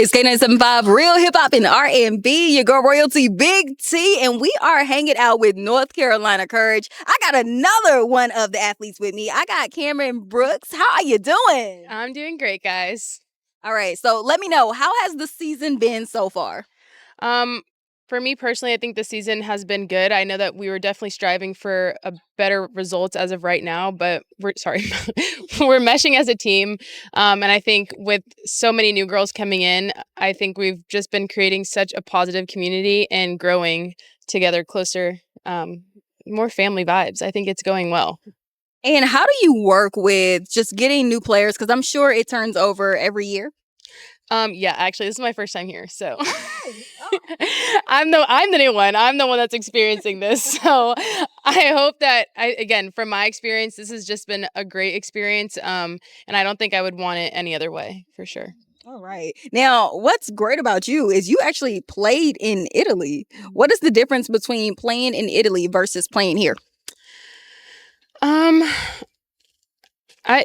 It's K975 Real Hip Hop and R&B, your girl Royalty Big T, and we are hanging out with North Carolina Courage. I got another one of the athletes with me. I got Cameron Brooks. How are you doing? I'm doing great, guys. All right, so let me know, how has the season been so far? For me personally, I think the season has been good. I know that we were definitely striving for a better results as of right now, but we're we're meshing as a team. And I think with so many new girls coming in, I think we've just been creating such a positive community and growing together closer, more family vibes. I think it's going well. And how do you work with just getting new players? Because I'm sure it turns over every year. Yeah, actually, this is my first time here, so Oh. I'm the new one. I'm the one that's experiencing this. So I hope that again, from my experience, this has just been a great experience. And I don't think I would want it any other way for sure. All right. Now, what's great about you is you actually played in Italy. What is the difference between playing in Italy versus playing here? Um,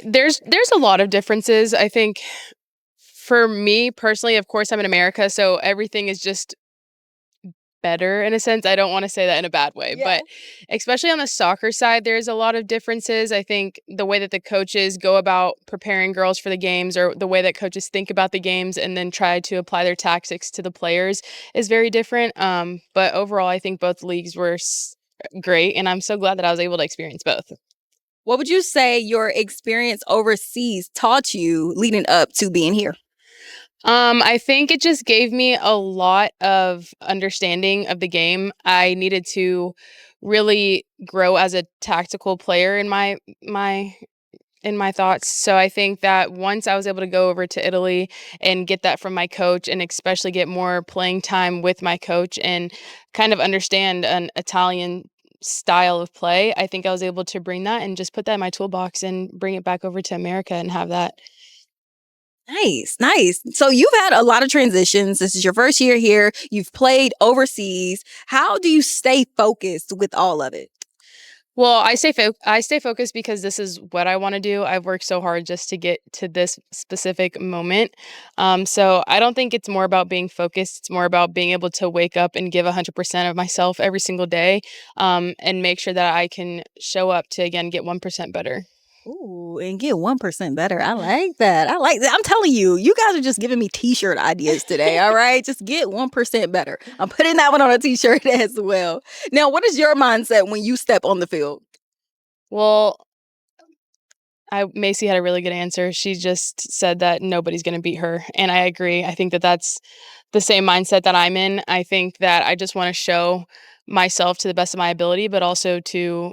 there's a lot of differences. I think for me personally, of course, I'm in America, so everything is just better in a sense. I don't want to say that in a bad way, Yeah. but especially on the soccer side, there's a lot of differences. I think the way that the coaches go about preparing girls for the games or the way that coaches think about the games and then try to apply their tactics to the players is very different. But overall, I think both leagues were great, and I'm so glad that I was able to experience both. What would you say your experience overseas taught you leading up to being here? I think it just gave me a lot of understanding of the game. I needed to really grow as a tactical player in my thoughts. So I think that once I was able to go over to Italy and get that from my coach and especially get more playing time with my coach and kind of understand an Italian style of play, I think I was able to bring that and just put that in my toolbox and bring it back over to America and have that. Nice, nice. So you've had a lot of transitions. This is your first year here. You've played overseas. How do you stay focused with all of it? Well, I stay focused because this is what I want to do. I've worked so hard just to get to this specific moment. So I don't think it's more about being focused. It's more about being able to wake up and give 100% of myself every single day, and make sure that I can show up to again get 1% better. Ooh, and get 1% better. I like that. I like that. I'm telling you, you guys are just giving me t-shirt ideas today. All right. Just get 1% better. I'm putting that one on a t-shirt as well. Now, what is your mindset when you step on the field? Well, Macy had a really good answer. She just said that nobody's going to beat her, and I agree. I think that that's the same mindset that I'm in. I think that I just want to show myself to the best of my ability, but also to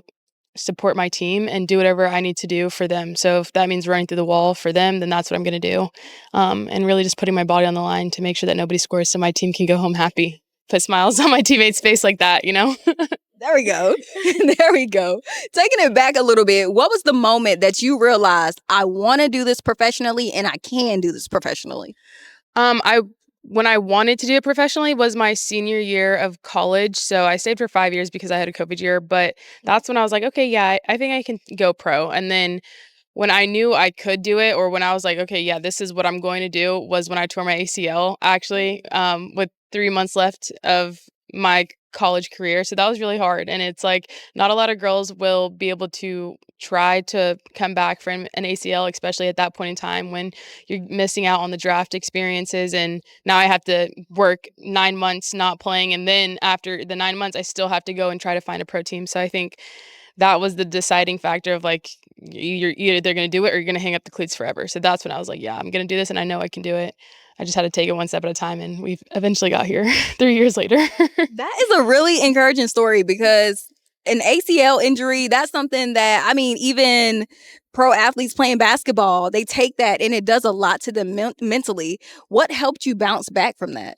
support my team and do whatever I need to do for them. So if that means running through the wall for them, then that's what I'm going to do. And really just putting my body on the line to make sure that nobody scores so my team can go home happy. Put smiles on my teammates' face like that, you know? There we go. There we go. Taking it back a little bit, what was the moment that you realized I want to do this professionally and I can do this professionally? I When I wanted to do it professionally was my senior year of college. So I stayed for 5 years because I had a COVID year, but that's when I was like, okay, yeah, I think I can go pro. And then when I knew I could do it, or when I was like, okay, yeah, this is what I'm going to do, was when I tore my ACL, actually, with 3 months left of my college career. So that was really hard. And it's like, not a lot of girls will be able to try to come back from an ACL, especially at that point in time when you're missing out on the draft experiences. And now I have to work 9 months not playing. And then after the 9 months, I still have to go and try to find a pro team. So I think that was the deciding factor of like you're either going to do it or you're going to hang up the cleats forever. So that's when I was like, yeah, I'm going to do this and I know I can do it. I just had to take it one step at a time and we've eventually got here 3 years later. That is a really encouraging story because an ACL injury, that's something that, I mean, even pro athletes playing basketball, they take that and it does a lot to them mentally. What helped you bounce back from that?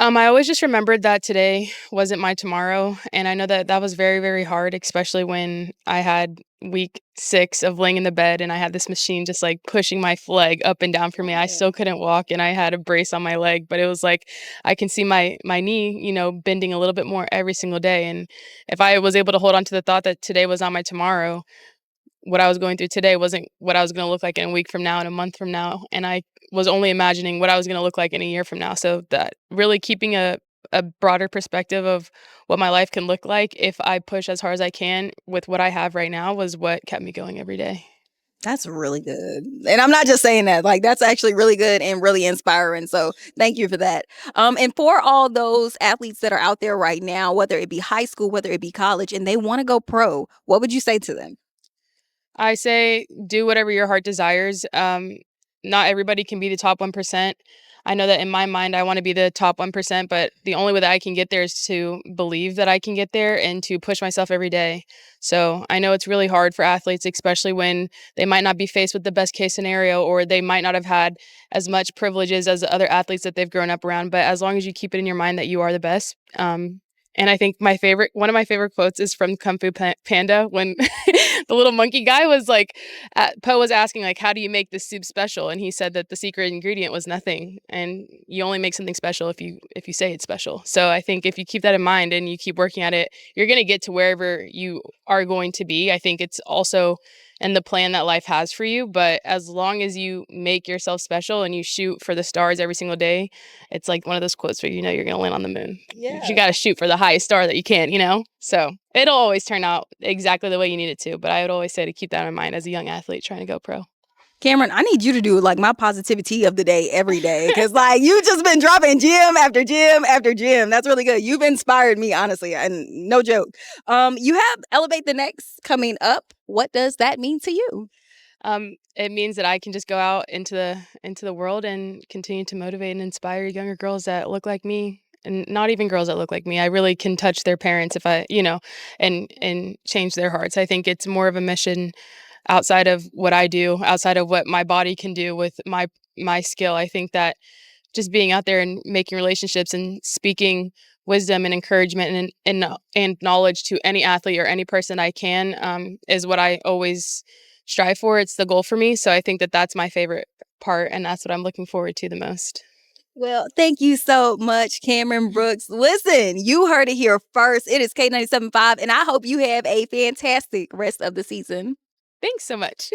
I always just remembered that today wasn't my tomorrow, and I know that that was very, very hard, especially when I had week 6 of laying in the bed and I had this machine just, like, pushing my leg up and down for me. I still couldn't walk, and I had a brace on my leg, but it was like I can see my knee, bending a little bit more every single day, and if I was able to hold on to the thought that today was not my tomorrow, what I was going through today wasn't what I was going to look like in a week from now and a month from now. And I was only imagining what I was going to look like in a year from now. So that really keeping a broader perspective of what my life can look like if I push as hard as I can with what I have right now was what kept me going every day. That's really good. And I'm not just saying that. Like, that's actually really good and really inspiring. So thank you for that. And for all those athletes that are out there right now, whether it be high school, whether it be college, and they want to go pro, what would you say to them? I say do whatever your heart desires. Not everybody can be the top 1%. I know that in my mind, I want to be the top 1%, but the only way that I can get there is to believe that I can get there and to push myself every day. So I know it's really hard for athletes, especially when they might not be faced with the best case scenario or they might not have had as much privileges as the other athletes that they've grown up around. But as long as you keep it in your mind that you are the best, and I think one of my favorite quotes is from Kung Fu Panda when the little monkey guy was like, Poe was asking like, how do you make this soup special? And he said that the secret ingredient was nothing, and you only make something special if you say it's special. So I think if you keep that in mind and you keep working at it, you're gonna get to wherever you are going to be. I think it's also in the plan that life has for you, but as long as you make yourself special and you shoot for the stars every single day, it's like one of those quotes where you know you're going to land on the moon. Yeah. You got to shoot for the highest star that you can, you know? So it'll always turn out exactly the way you need it to. But I would always say to keep that in mind as a young athlete trying to go pro. Cameron, I need you to do like my positivity of the day every day because like you just been dropping gym after gym after gym. That's really good. You've inspired me, honestly, and no joke. You have Elevate the Next coming up. What does that mean to you? It means that I can just go out into the world and continue to motivate and inspire younger girls that look like me, and not even girls that look like me. I really can touch their parents if I, and change their hearts. I think it's more of a mission outside of what I do, outside of what my body can do with my skill. I think that just being out there and making relationships and speaking wisdom and encouragement and knowledge to any athlete or any person I can is what I always strive for. It's the goal for me. So I think that that's my favorite part, and that's what I'm looking forward to the most. Well, thank you so much, Cameron Brooks. Listen, you heard it here first. It is K97.5, and I hope you have a fantastic rest of the season. Thanks so much.